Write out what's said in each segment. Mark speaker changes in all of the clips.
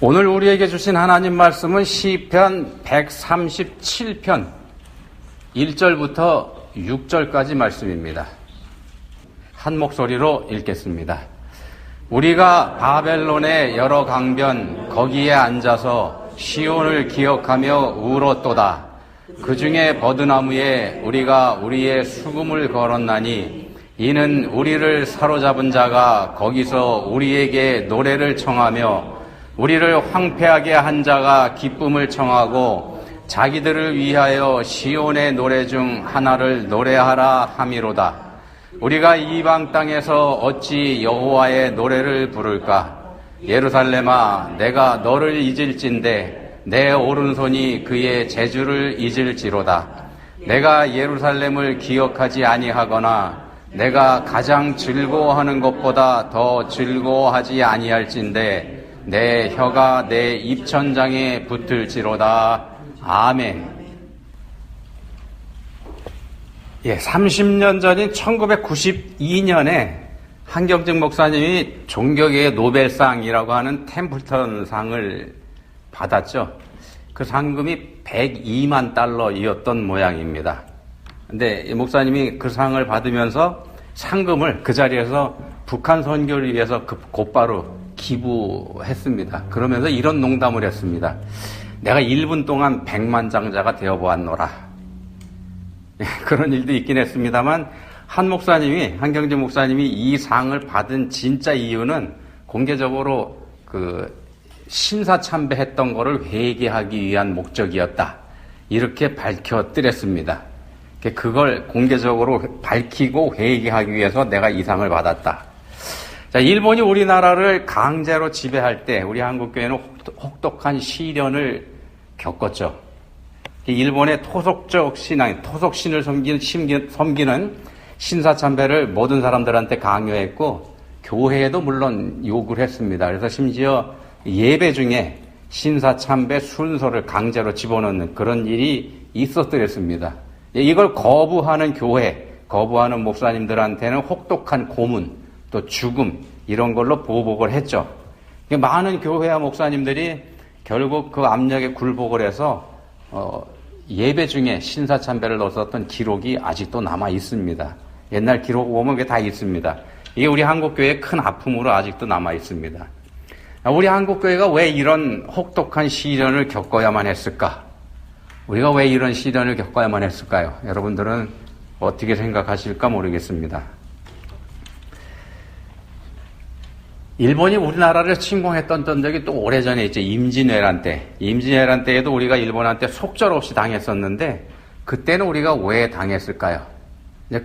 Speaker 1: 오늘 우리에게 주신 하나님 말씀은 시편 137편 1절부터 6절까지 말씀입니다. 한 목소리로 읽겠습니다. 우리가 바벨론의 여러 강변 거기에 앉아서 시온을 기억하며 울었도다. 그 중에 버드나무에 우리가 우리의 수금을 걸었나니 이는 우리를 사로잡은 자가 거기서 우리에게 노래를 청하며 우리를 황폐하게 한 자가 기쁨을 청하고 자기들을 위하여 시온의 노래 중 하나를 노래하라 함이로다. 우리가 이방 땅에서 어찌 여호와의 노래를 부를까? 예루살렘아, 내가 너를 잊을진대 내 오른손이 그의 재주를 잊을지로다. 내가 예루살렘을 기억하지 아니하거나 내가 가장 즐거워하는 것보다 더 즐거워하지 아니할진대 내 혀가 내 입천장에 붙을지로다. 아멘. 30년 전인 1992년에 한경직 목사님이 종교계의 노벨상이라고 하는 템플턴 상을 받았죠. 그 상금이 102만 달러이었던 모양입니다. 근데 이 목사님이 그 상을 받으면서 상금을 그 자리에서 북한 선교를 위해서 곧바로 기부했습니다. 그러면서 이런 농담을 했습니다. 내가 1분 동안 백만장자가 되어보았노라. 그런 일도 있긴 했습니다만 한경직 목사님이 이 상을 받은 진짜 이유는 공개적으로 신사참배했던 거를 회개하기 위한 목적이었다. 이렇게 밝혀뜨렸습니다. 그걸 공개적으로 밝히고 회개하기 위해서 내가 이 상을 받았다. 자, 일본이 우리나라를 강제로 지배할 때 우리 한국교회는 혹독한 시련을 겪었죠. 일본의 토속적 신앙, 토속신을 섬기는 신사참배를 모든 사람들한테 강요했고 교회에도 물론 요구를 했습니다. 그래서 심지어 예배 중에 신사참배 순서를 강제로 집어넣는 그런 일이 있었더랬습니다. 이걸 거부하는 교회, 거부하는 목사님들한테는 혹독한 고문, 또 죽음 이런 걸로 보복을 했죠. 많은 교회와 목사님들이 결국 그 압력에 굴복을 해서 예배 중에 신사참배를 넣었던 기록이 아직도 남아 있습니다. 옛날 기록 보면 그게 다 있습니다. 이게 우리 한국교회의 큰 아픔으로 아직도 남아 있습니다. 우리 한국교회가 왜 이런 혹독한 시련을 겪어야만 했을까? 우리가 왜 이런 시련을 겪어야만 했을까요? 여러분들은 어떻게 생각하실까 모르겠습니다. 일본이 우리나라를 침공했던 적이 또 오래전에 있죠. 임진왜란 때. 임진왜란 때에도 우리가 일본한테 속절없이 당했었는데 그때는 우리가 왜 당했을까요?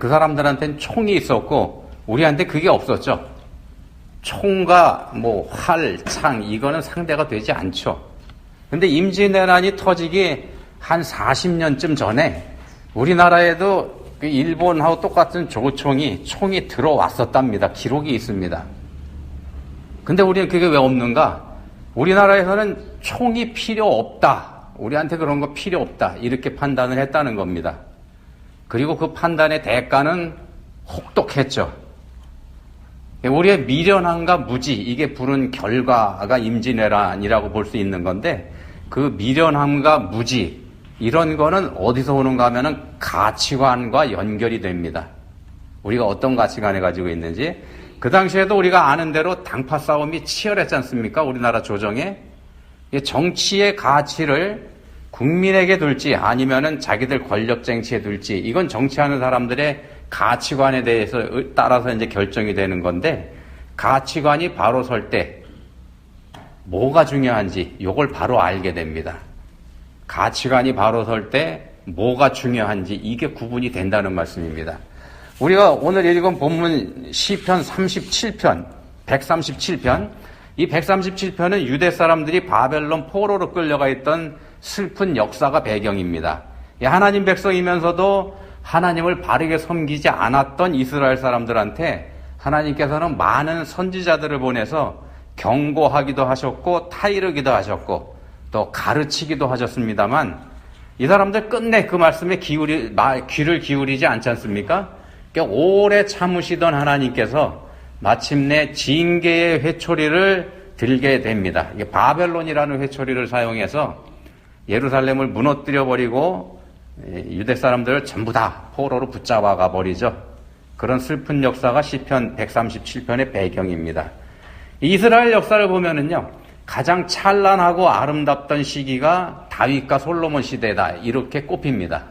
Speaker 1: 그 사람들한테는 총이 있었고 우리한테 그게 없었죠. 총과 활, 창 이거는 상대가 되지 않죠. 근데 임진왜란이 터지기 한 40년쯤 전에 우리나라에도 일본하고 똑같은 총이 들어왔었답니다. 기록이 있습니다. 근데 우리는 그게 왜 없는가? 우리나라에서는 총이 필요 없다. 우리한테 그런 거 필요 없다. 이렇게 판단을 했다는 겁니다. 그리고 그 판단의 대가는 혹독했죠. 우리의 미련함과 무지, 이게 부른 결과가 임진왜란이라고 볼 수 있는 건데 그 미련함과 무지, 이런 거는 어디서 오는가 하면은 가치관과 연결이 됩니다. 우리가 어떤 가치관을 가지고 있는지. 그 당시에도 우리가 아는 대로 당파 싸움이 치열했지 않습니까? 우리나라 조정에. 정치의 가치를 국민에게 둘지 아니면은 자기들 권력 쟁취에 둘지 이건 정치하는 사람들의 가치관에 대해서 따라서 이제 결정이 되는 건데 가치관이 바로 설 때 뭐가 중요한지 이걸 바로 알게 됩니다. 가치관이 바로 설 때 뭐가 중요한지 이게 구분이 된다는 말씀입니다. 우리가 오늘 읽은 본문 시편 37편, 137편, 이 137편은 유대 사람들이 바벨론 포로로 끌려가 있던 슬픈 역사가 배경입니다. 하나님 백성이면서도 하나님을 바르게 섬기지 않았던 이스라엘 사람들한테 하나님께서는 많은 선지자들을 보내서 경고하기도 하셨고 타이르기도 하셨고 또 가르치기도 하셨습니다만 이 사람들 끝내 그 말씀에 귀를 기울이지 않지 않습니까? 오래 참으시던 하나님께서 마침내 징계의 회초리를 들게 됩니다. 이게 바벨론이라는 회초리를 사용해서 예루살렘을 무너뜨려 버리고 유대 사람들을 전부 다 포로로 붙잡아가 버리죠. 그런 슬픈 역사가 시편 137편의 배경입니다. 이스라엘 역사를 보면은요, 가장 찬란하고 아름답던 시기가 다윗과 솔로몬 시대다, 이렇게 꼽힙니다.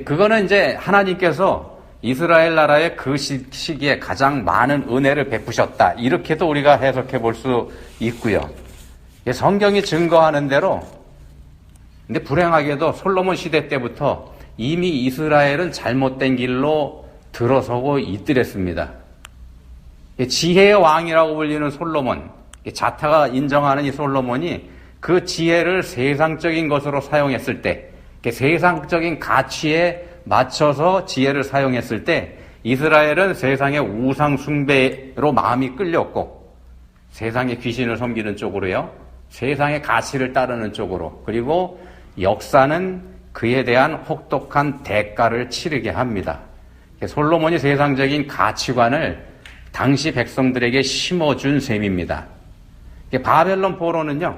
Speaker 1: 그거는 이제 하나님께서 이스라엘 나라의 그 시기에 가장 많은 은혜를 베푸셨다, 이렇게도 우리가 해석해 볼 수 있고요. 성경이 증거하는 대로, 근데 불행하게도 솔로몬 시대 때부터 이미 이스라엘은 잘못된 길로 들어서고 있더랬습니다. 지혜의 왕이라고 불리는 솔로몬, 자타가 인정하는 이 솔로몬이 그 지혜를 세상적인 것으로 사용했을 때, 세상적인 가치에 맞춰서 지혜를 사용했을 때 이스라엘은 세상의 우상 숭배로 마음이 끌렸고, 세상의 귀신을 섬기는 쪽으로요, 세상의 가치를 따르는 쪽으로, 그리고 역사는 그에 대한 혹독한 대가를 치르게 합니다. 솔로몬이 세상적인 가치관을 당시 백성들에게 심어준 셈입니다. 바벨론 포로는요,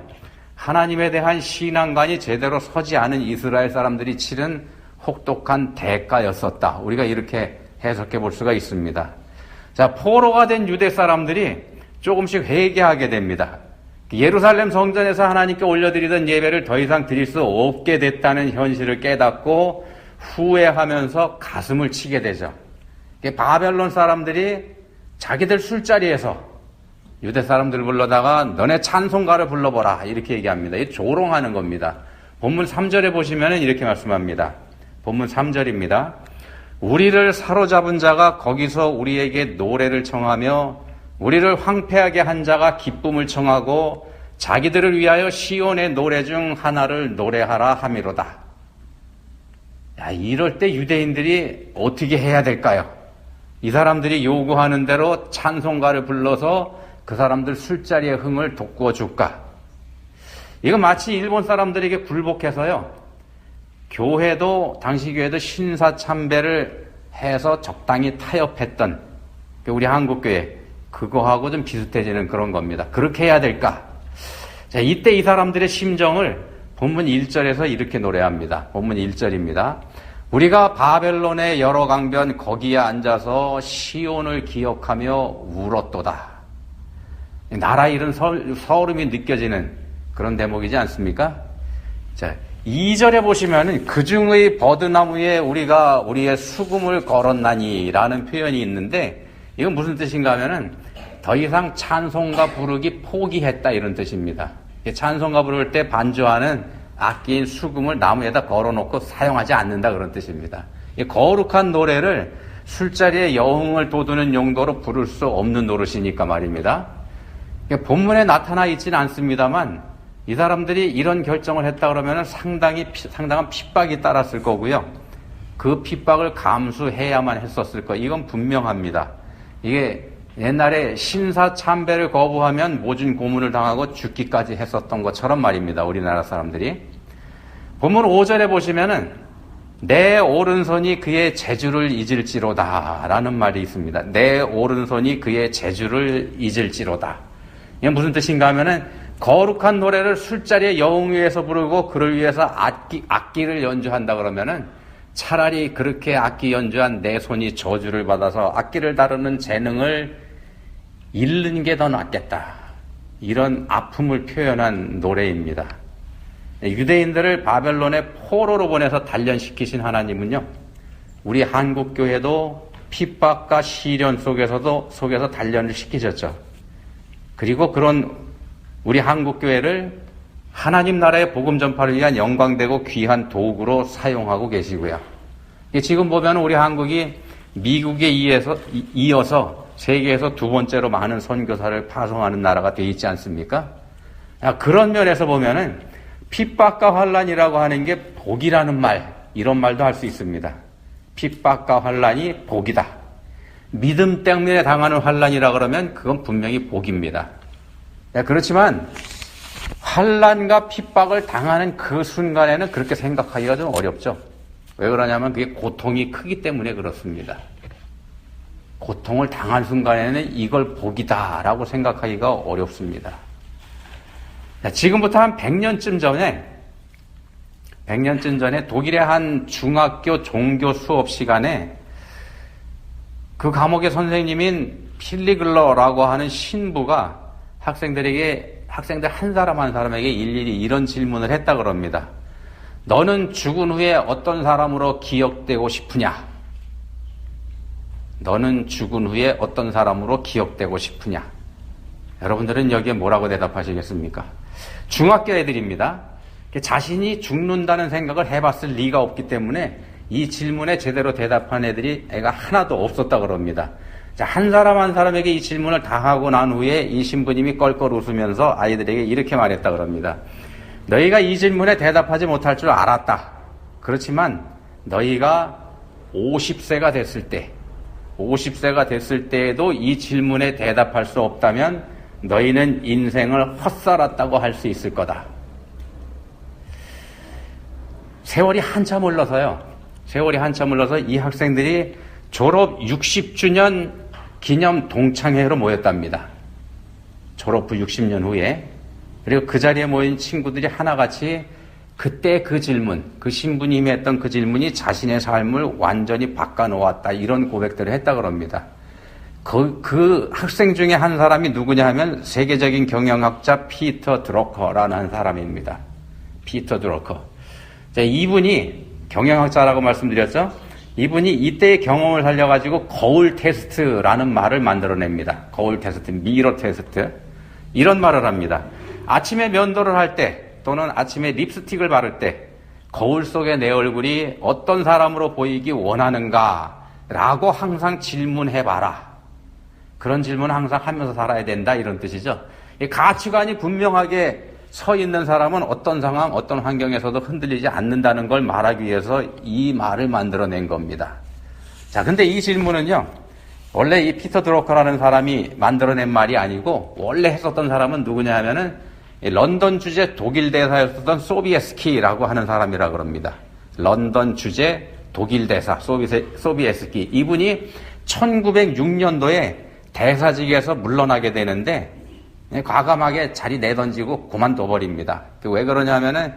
Speaker 1: 하나님에 대한 신앙관이 제대로 서지 않은 이스라엘 사람들이 치른 혹독한 대가였었다, 우리가 이렇게 해석해 볼 수가 있습니다. 자, 포로가 된 유대 사람들이 조금씩 회개하게 됩니다. 예루살렘 성전에서 하나님께 올려드리던 예배를 더 이상 드릴 수 없게 됐다는 현실을 깨닫고 후회하면서 가슴을 치게 되죠. 바벨론 사람들이 자기들 술자리에서 유대 사람들을 불러다가 너네 찬송가를 불러보라, 이렇게 얘기합니다. 이 조롱하는 겁니다. 본문 3절에 보시면 이렇게 말씀합니다. 본문 3절입니다. 우리를 사로잡은 자가 거기서 우리에게 노래를 청하며 우리를 황폐하게 한 자가 기쁨을 청하고 자기들을 위하여 시온의 노래 중 하나를 노래하라 함이로다. 야, 이럴 때 유대인들이 어떻게 해야 될까요? 이 사람들이 요구하는 대로 찬송가를 불러서 그 사람들 술자리의 흥을 돋구어 줄까? 이거 마치 일본 사람들에게 굴복해서요, 교회도, 당시 교회도 신사참배를 해서 적당히 타협했던 우리 한국교회, 그거하고 좀 비슷해지는 그런 겁니다. 그렇게 해야 될까? 자, 이때 이 사람들의 심정을 본문 1절에서 이렇게 노래합니다. 본문 1절입니다. 우리가 바벨론의 여러 강변 거기에 앉아서 시온을 기억하며 울었도다. 나라 잃은 서름이 느껴지는 그런 대목이지 않습니까? 자, 2절에 보시면은 그중의 버드나무에 우리가 우리의 수금을 걸었나니 라는 표현이 있는데, 이건 무슨 뜻인가 하면은 더 이상 찬송가 부르기 포기했다, 이런 뜻입니다. 찬송가 부를 때 반주하는 악기인 수금을 나무에다 걸어놓고 사용하지 않는다, 그런 뜻입니다. 이 거룩한 노래를 술자리에 여흥을 돋우는 용도로 부를 수 없는 노릇이니까 말입니다. 본문에 나타나 있지는 않습니다만 이 사람들이 이런 결정을 했다 그러면 상당한 핍박이 따랐을 거고요. 그 핍박을 감수해야만 했었을 거, 이건 분명합니다. 이게 옛날에 신사 참배를 거부하면 모진 고문을 당하고 죽기까지 했었던 것처럼 말입니다. 우리나라 사람들이. 본문 5절에 보시면은 내 오른손이 그의 재주를 잊을지로다 라는 말이 있습니다. 내 오른손이 그의 재주를 잊을지로다. 이게 무슨 뜻인가 하면은 거룩한 노래를 술자리에 여흥 위에서 부르고 그를 위해서 악기를 연주한다 그러면은 차라리 그렇게 악기 연주한 내 손이 저주를 받아서 악기를 다루는 재능을 잃는 게 더 낫겠다, 이런 아픔을 표현한 노래입니다. 유대인들을 바벨론의 포로로 보내서 단련시키신 하나님은요, 우리 한국교회도 핍박과 시련 속에서 단련을 시키셨죠. 그리고 그런 우리 한국교회를 하나님 나라의 복음 전파를 위한 영광되고 귀한 도구로 사용하고 계시고요. 지금 보면 우리 한국이 미국에 이어서 세계에서 두 번째로 많은 선교사를 파송하는 나라가 되어 있지 않습니까? 그런 면에서 보면은 핍박과 환난이라고 하는 게 복이라는 말, 이런 말도 할 수 있습니다. 핍박과 환난이 복이다. 믿음 때문에 당하는 환난이라 그러면 그건 분명히 복입니다. 그렇지만 환난과 핍박을 당하는 그 순간에는 그렇게 생각하기가 좀 어렵죠. 왜 그러냐면 그게 고통이 크기 때문에 그렇습니다. 고통을 당할 순간에는 이걸 복이다라고 생각하기가 어렵습니다. 지금부터 한 100년쯤 전에 독일의 한 중학교 종교 수업 시간에 그 과목의 선생님인 필리글러라고 하는 신부가 학생들 한 사람 한 사람에게 일일이 이런 질문을 했다 그럽니다. 너는 죽은 후에 어떤 사람으로 기억되고 싶으냐? 너는 죽은 후에 어떤 사람으로 기억되고 싶으냐? 여러분들은 여기에 뭐라고 대답하시겠습니까? 중학교 애들입니다. 자신이 죽는다는 생각을 해봤을 리가 없기 때문에 이 질문에 제대로 대답한 애가 하나도 없었다 그럽니다. 자, 한 사람 한 사람에게 이 질문을 다 하고 난 후에 이 신부님이 껄껄 웃으면서 아이들에게 이렇게 말했다 그럽니다. 너희가 이 질문에 대답하지 못할 줄 알았다. 그렇지만 너희가 50세가 됐을 때에도 이 질문에 대답할 수 없다면 너희는 인생을 헛살았다고 할 수 있을 거다. 세월이 한참 흘러서 이 학생들이 졸업 60주년 기념 동창회로 모였답니다. 졸업 후 60년 후에. 그리고 그 자리에 모인 친구들이 하나같이 그때 그 질문, 그 신부님이 했던 그 질문이 자신의 삶을 완전히 바꿔놓았다. 이런 고백들을 했다 그럽니다. 그 학생 중에 한 사람이 누구냐 하면 세계적인 경영학자 피터 드러커라는 한 사람입니다. 피터 드러커. 자, 이분이 경영학자라고 말씀드렸죠? 이분이 이때의 경험을 살려가지고 거울 테스트라는 말을 만들어냅니다. 거울 테스트, 미러 테스트. 이런 말을 합니다. 아침에 면도를 할 때 또는 아침에 립스틱을 바를 때 거울 속에 내 얼굴이 어떤 사람으로 보이기 원하는가 라고 항상 질문해봐라. 그런 질문을 항상 하면서 살아야 된다 이런 뜻이죠. 이 가치관이 분명하게 서 있는 사람은 어떤 상황, 어떤 환경에서도 흔들리지 않는다는 걸 말하기 위해서 이 말을 만들어낸 겁니다. 자, 근데 이 질문은요, 원래 이 피터 드러커라는 사람이 만들어낸 말이 아니고, 원래 했었던 사람은 누구냐 하면은, 런던 주재 독일 대사였었던 소비에스키라고 하는 사람이라 그럽니다. 런던 주재 독일 대사, 소비에스키. 이분이 1906년도에 대사직에서 물러나게 되는데, 과감하게 자리 내던지고 그만둬버립니다. 왜 그러냐면은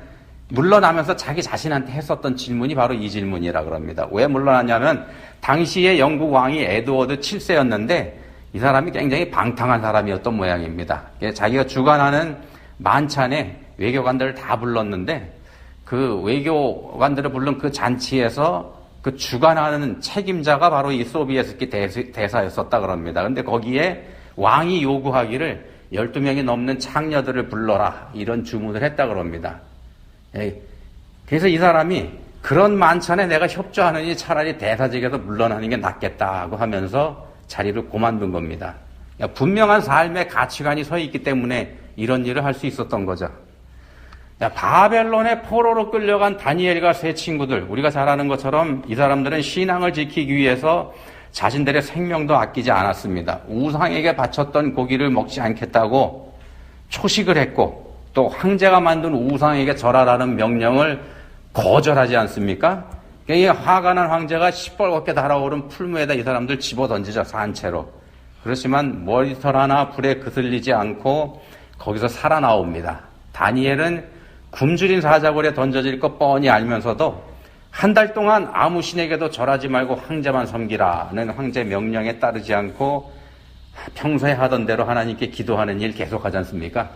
Speaker 1: 물러나면서 자기 자신한테 했었던 질문이 바로 이 질문이라 그럽니다. 왜 물러났냐면 당시에 영국 왕이 에드워드 7세였는데 이 사람이 굉장히 방탕한 사람이었던 모양입니다. 자기가 주관하는 만찬에 외교관들을 다 불렀는데 그 외교관들을 부른 그 잔치에서 그 주관하는 책임자가 바로 이 소비에스키 대사였었다 그럽니다. 근데 거기에 왕이 요구하기를 12명이 넘는 창녀들을 불러라 이런 주문을 했다 그럽니다. 그래서 이 사람이 그런 만찬에 내가 협조하느니 차라리 대사직에서 물러나는 게 낫겠다고 하면서 자리를 그만둔 겁니다. 분명한 삶의 가치관이 서 있기 때문에 이런 일을 할 수 있었던 거죠. 바벨론의 포로로 끌려간 다니엘과 세 친구들, 우리가 잘 아는 것처럼 이 사람들은 신앙을 지키기 위해서 자신들의 생명도 아끼지 않았습니다. 우상에게 바쳤던 고기를 먹지 않겠다고 초식을 했고 또 황제가 만든 우상에게 절하라는 명령을 거절하지 않습니까? 이 화가 난 황제가 시뻘겋게 달아오른 풀무에다 이 사람들 집어던지죠. 산채로. 그렇지만 머리털 하나 불에 그슬리지 않고 거기서 살아나옵니다. 다니엘은 굶주린 사자굴에 던져질 것 뻔히 알면서도 한 달 동안 아무 신에게도 절하지 말고 황제만 섬기라는 황제 명령에 따르지 않고 평소에 하던 대로 하나님께 기도하는 일 계속하지 않습니까?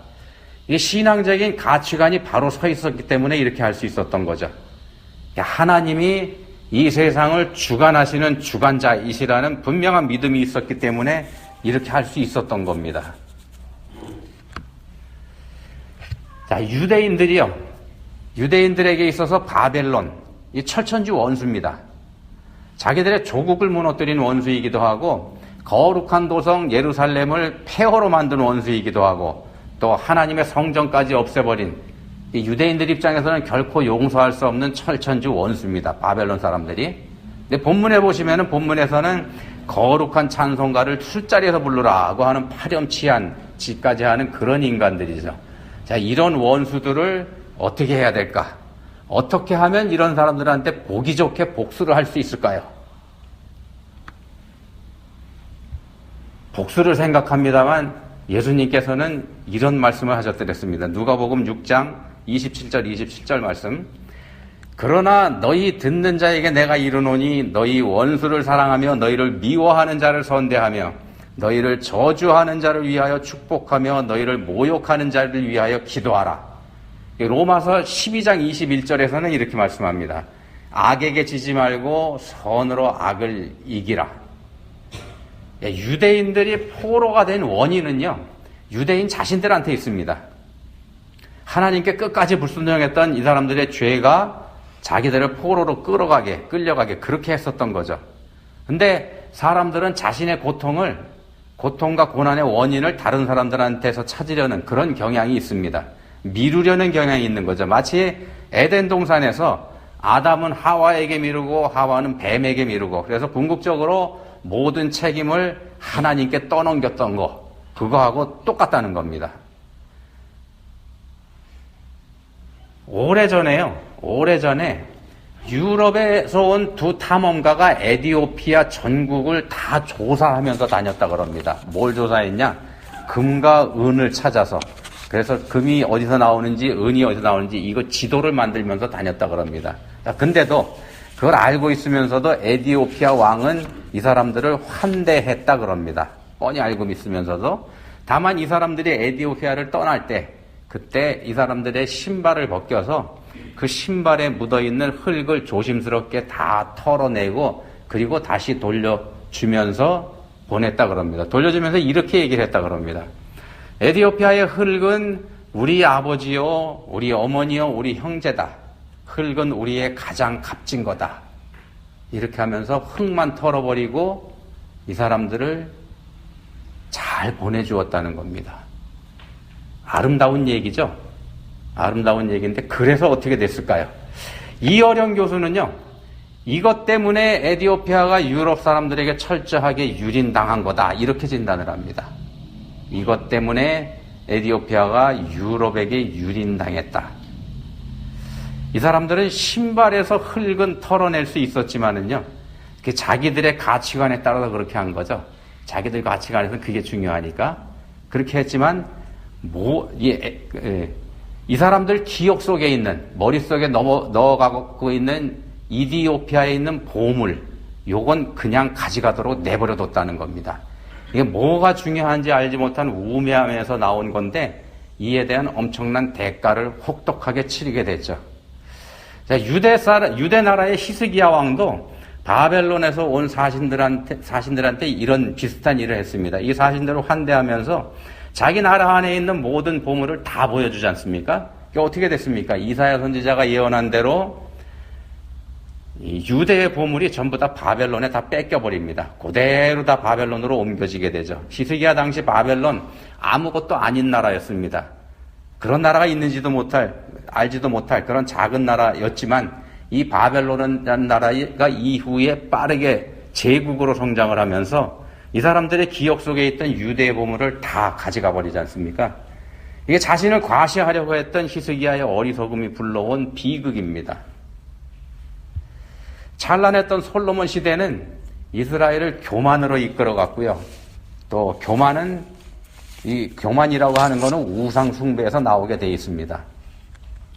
Speaker 1: 이게 신앙적인 가치관이 바로 서 있었기 때문에 이렇게 할 수 있었던 거죠. 하나님이 이 세상을 주관하시는 주관자이시라는 분명한 믿음이 있었기 때문에 이렇게 할 수 있었던 겁니다. 자, 유대인들에게 있어서 바벨론, 이 철천지 원수입니다. 자기들의 조국을 무너뜨린 원수이기도 하고 거룩한 도성 예루살렘을 폐허로 만든 원수이기도 하고 또 하나님의 성전까지 없애버린 이 유대인들 입장에서는 결코 용서할 수 없는 철천지 원수입니다. 바벨론 사람들이. 근데 본문에서는 거룩한 찬송가를 술자리에서 부르라고 하는 파렴치한 짓까지 하는 그런 인간들이죠. 자, 이런 원수들을 어떻게 해야 될까? 어떻게 하면 이런 사람들한테 보기 좋게 복수를 할 수 있을까요? 복수를 생각합니다만 예수님께서는 이런 말씀을 하셨더랬습니다. 누가복음 6장 27절 말씀. 그러나 너희 듣는 자에게 내가 이르노니 너희 원수를 사랑하며 너희를 미워하는 자를 선대하며 너희를 저주하는 자를 위하여 축복하며 너희를 모욕하는 자를 위하여 기도하라. 로마서 12장 21절에서는 이렇게 말씀합니다. 악에게 지지 말고 선으로 악을 이기라. 유대인들이 포로가 된 원인은요, 유대인 자신들한테 있습니다. 하나님께 끝까지 불순종했던 이 사람들의 죄가 자기들을 포로로 끌려가게 그렇게 했었던 거죠. 근데 사람들은 자신의 고통과 고난의 원인을 다른 사람들한테서 찾으려는 그런 경향이 있습니다. 미루려는 경향이 있는 거죠. 마치 에덴 동산에서 아담은 하와에게 미루고 하와는 뱀에게 미루고, 그래서 궁극적으로 모든 책임을 하나님께 떠넘겼던 거, 그거하고 똑같다는 겁니다. 오래전에 유럽에서 온 두 탐험가가 에티오피아 전국을 다 조사하면서 다녔다 그럽니다. 뭘 조사했냐? 금과 은을 찾아서, 그래서 금이 어디서 나오는지 은이 어디서 나오는지 이거 지도를 만들면서 다녔다 그럽니다. 근데도 그걸 알고 있으면서도 에티오피아 왕은 이 사람들을 환대했다 그럽니다. 뻔히 알고 있으면서도. 다만 이 사람들이 에티오피아를 떠날 때, 그때 이 사람들의 신발을 벗겨서 그 신발에 묻어있는 흙을 조심스럽게 다 털어내고 그리고 다시 돌려주면서 보냈다 그럽니다. 돌려주면서 이렇게 얘기를 했다 그럽니다. 에티오피아의 흙은 우리 아버지요, 우리 어머니요, 우리 형제다. 흙은 우리의 가장 값진 거다. 이렇게 하면서 흙만 털어버리고 이 사람들을 잘 보내주었다는 겁니다. 아름다운 얘기죠? 아름다운 얘기인데 그래서 어떻게 됐을까요? 이어령 교수는요, 이것 때문에 에티오피아가 유럽 사람들에게 철저하게 유린당한 거다, 이렇게 진단을 합니다. 이것 때문에 에티오피아가 유럽에게 유린당했다. 이 사람들은 신발에서 흙은 털어낼 수 있었지만은요, 자기들의 가치관에 따라서 그렇게 한 거죠. 자기들 가치관에서는 그게 중요하니까 그렇게 했지만, 이 사람들 기억 속에 있는, 머릿속에 넣어가고 있는 이디오피아에 있는 보물, 요건 그냥 가져가도록 내버려뒀다는 겁니다. 이게 뭐가 중요한지 알지 못한 우매함에서 나온 건데, 이에 대한 엄청난 대가를 혹독하게 치르게 됐죠. 자, 유대 나라의 히스기야 왕도 바벨론에서 온 사신들한테 이런 비슷한 일을 했습니다. 이 사신들을 환대하면서 자기 나라 안에 있는 모든 보물을 다 보여주지 않습니까? 그게 어떻게 됐습니까? 이사야 선지자가 예언한 대로 이 유대의 보물이 전부 다 바벨론에 다 뺏겨버립니다. 그대로 다 바벨론으로 옮겨지게 되죠. 히스기야 당시 바벨론 아무것도 아닌 나라였습니다. 그런 나라가 있는지도 알지도 못할 그런 작은 나라였지만, 이 바벨론이라는 나라가 이후에 빠르게 제국으로 성장을 하면서 이 사람들의 기억 속에 있던 유대의 보물을 다 가져가 버리지 않습니까? 이게 자신을 과시하려고 했던 히스기야의 어리석음이 불러온 비극입니다. 찬란했던 솔로몬 시대는 이스라엘을 교만으로 이끌어갔고요. 또 교만이라고 하는 것은 우상 숭배에서 나오게 되어 있습니다.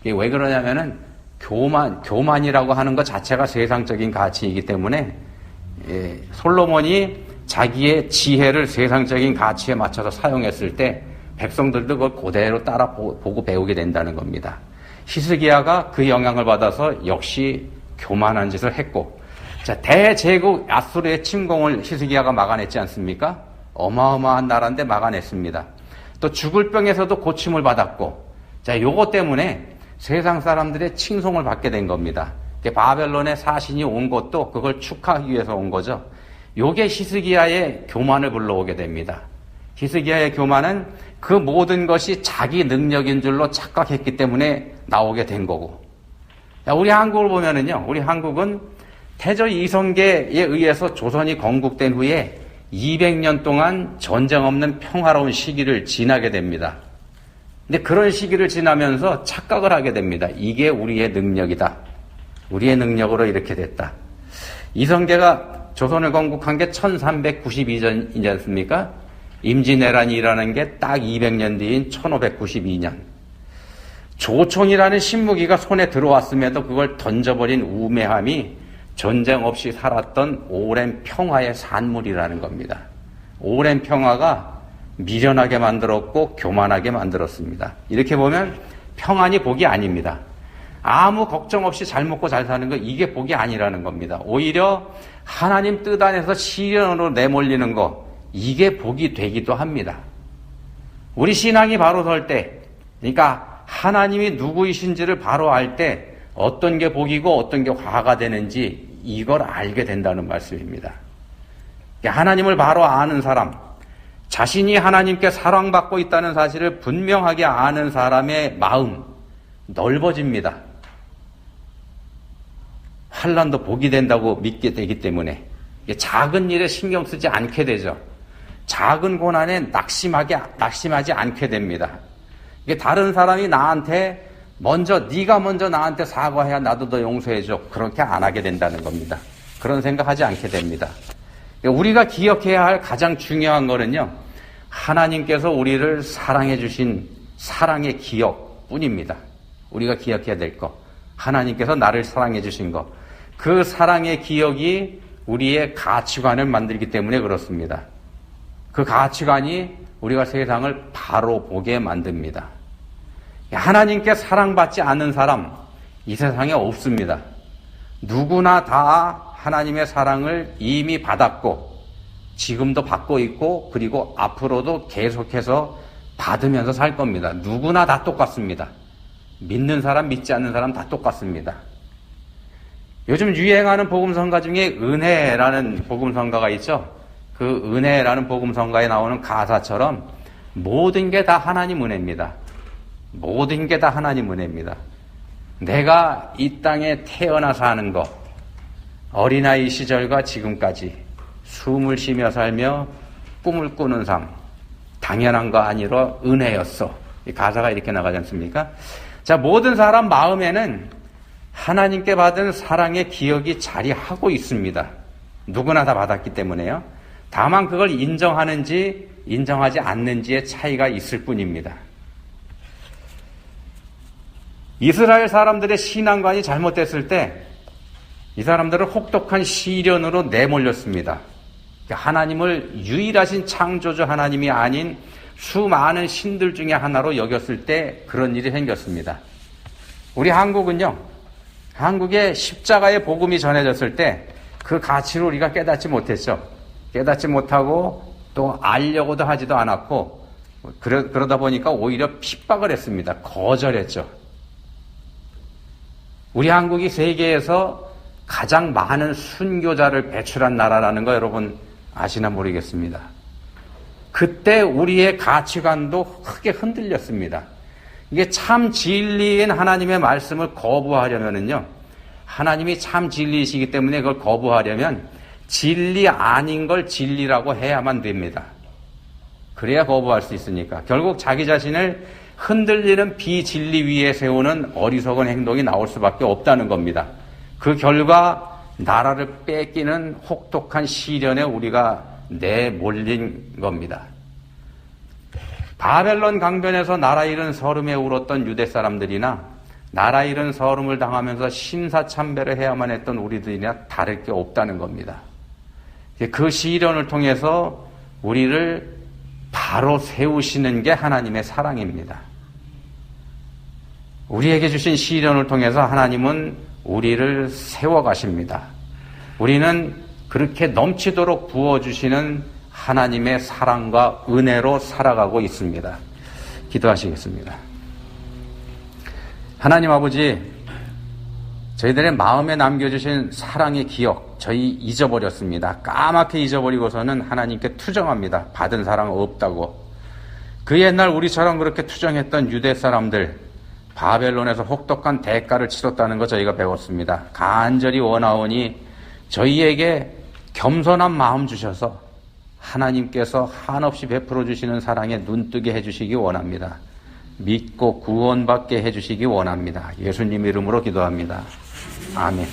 Speaker 1: 이게 왜 그러냐면은 교만이라고 하는 것 자체가 세상적인 가치이기 때문에, 솔로몬이 자기의 지혜를 세상적인 가치에 맞춰서 사용했을 때 백성들도 그걸 그대로 따라 보고 배우게 된다는 겁니다. 히스기야가 그 영향을 받아서 역시 교만한 짓을 했고, 자, 대제국 아수르의 침공을 히스기야가 막아냈지 않습니까? 어마어마한 나라인데 막아냈습니다. 또 죽을 병에서도 고침을 받았고, 자, 요거 때문에 세상 사람들의 칭송을 받게 된 겁니다. 바벨론의 사신이 온 것도 그걸 축하하기 위해서 온 거죠. 요게 히스기야의 교만을 불러오게 됩니다. 히스기야의 교만은 그 모든 것이 자기 능력인 줄로 착각했기 때문에 나오게 된 거고. 우리 한국을 보면은요, 우리 한국은 태조 이성계에 의해서 조선이 건국된 후에 200년 동안 전쟁 없는 평화로운 시기를 지나게 됩니다. 근데 그런 시기를 지나면서 착각을 하게 됩니다. 이게 우리의 능력이다. 우리의 능력으로 이렇게 됐다. 이성계가 조선을 건국한 게 1392년이지 않습니까? 임진왜란이라는 게 딱 200년 뒤인 1592년. 조총이라는 신무기가 손에 들어왔음에도 그걸 던져버린 우매함이 전쟁 없이 살았던 오랜 평화의 산물이라는 겁니다. 오랜 평화가 미련하게 만들었고 교만하게 만들었습니다. 이렇게 보면 평안이 복이 아닙니다. 아무 걱정 없이 잘 먹고 잘 사는 거, 이게 복이 아니라는 겁니다. 오히려 하나님 뜻 안에서 시련으로 내몰리는 거, 이게 복이 되기도 합니다. 우리 신앙이 바로 설 때, 그러니까 하나님이 누구이신지를 바로 알 때 어떤 게 복이고 어떤 게 화가 되는지 이걸 알게 된다는 말씀입니다. 하나님을 바로 아는 사람, 자신이 하나님께 사랑받고 있다는 사실을 분명하게 아는 사람의 마음 넓어집니다. 환난도 복이 된다고 믿게 되기 때문에 작은 일에 신경 쓰지 않게 되죠. 작은 고난에 낙심하지 않게 됩니다. 이게 다른 사람이 나한테 네가 먼저 나한테 사과해야 나도 너 용서해줘. 그렇게 안 하게 된다는 겁니다. 그런 생각하지 않게 됩니다. 우리가 기억해야 할 가장 중요한 거는요, 하나님께서 우리를 사랑해 주신 사랑의 기억뿐입니다. 우리가 기억해야 될 거, 하나님께서 나를 사랑해 주신 거, 그 사랑의 기억이 우리의 가치관을 만들기 때문에 그렇습니다. 그 가치관이 우리가 세상을 바로 보게 만듭니다. 하나님께 사랑받지 않는 사람, 이 세상에 없습니다. 누구나 다 하나님의 사랑을 이미 받았고 지금도 받고 있고 그리고 앞으로도 계속해서 받으면서 살 겁니다. 누구나 다 똑같습니다. 믿는 사람, 믿지 않는 사람 다 똑같습니다. 요즘 유행하는 복음성가 중에 은혜라는 복음성가가 있죠. 그 은혜라는 복음성가에 나오는 가사처럼 모든 게 다 하나님 은혜입니다. 모든 게 다 하나님 은혜입니다. 내가 이 땅에 태어나서 하는 거, 어린아이 시절과 지금까지 숨을 쉬며 살며 꿈을 꾸는 삶, 당연한 거 아니라 은혜였어. 이 가사가 이렇게 나가지 않습니까? 자, 모든 사람 마음에는 하나님께 받은 사랑의 기억이 자리하고 있습니다. 누구나 다 받았기 때문에요. 다만 그걸 인정하는지 인정하지 않는지의 차이가 있을 뿐입니다. 이스라엘 사람들의 신앙관이 잘못됐을 때 이 사람들은 혹독한 시련으로 내몰렸습니다. 하나님을 유일하신 창조주 하나님이 아닌 수많은 신들 중에 하나로 여겼을 때 그런 일이 생겼습니다. 우리 한국은요, 한국에 십자가의 복음이 전해졌을 때 그 가치를 우리가 깨닫지 못했죠. 깨닫지 못하고 또 알려고도 하지도 않았고 그러다 보니까 오히려 핍박을 했습니다. 거절했죠. 우리 한국이 세계에서 가장 많은 순교자를 배출한 나라라는 거 여러분 아시나 모르겠습니다. 그때 우리의 가치관도 크게 흔들렸습니다. 이게 참 진리인 하나님의 말씀을 거부하려면은요, 하나님이 참 진리이시기 때문에 그걸 거부하려면 진리 아닌 걸 진리라고 해야만 됩니다. 그래야 거부할 수 있으니까. 결국 자기 자신을 흔들리는 비진리 위에 세우는 어리석은 행동이 나올 수밖에 없다는 겁니다. 그 결과 나라를 뺏기는 혹독한 시련에 우리가 내몰린 겁니다. 바벨론 강변에서 나라 잃은 서름에 울었던 유대 사람들이나 나라 잃은 서름을 당하면서 신사참배를 해야만 했던 우리들이나 다를 게 없다는 겁니다. 그 시련을 통해서 우리를 바로 세우시는 게 하나님의 사랑입니다. 우리에게 주신 시련을 통해서 하나님은 우리를 세워가십니다. 우리는 그렇게 넘치도록 부어주시는 하나님의 사랑과 은혜로 살아가고 있습니다. 기도하시겠습니다. 하나님 아버지, 저희들의 마음에 남겨주신 사랑의 기억, 저희 잊어버렸습니다. 까맣게 잊어버리고서는 하나님께 투정합니다. 받은 사랑 없다고. 그 옛날 우리처럼 그렇게 투정했던 유대 사람들, 바벨론에서 혹독한 대가를 치렀다는 거 저희가 배웠습니다. 간절히 원하오니 저희에게 겸손한 마음 주셔서 하나님께서 한없이 베풀어 주시는 사랑에 눈뜨게 해주시기 원합니다. 믿고 구원받게 해주시기 원합니다. 예수님 이름으로 기도합니다. 아멘.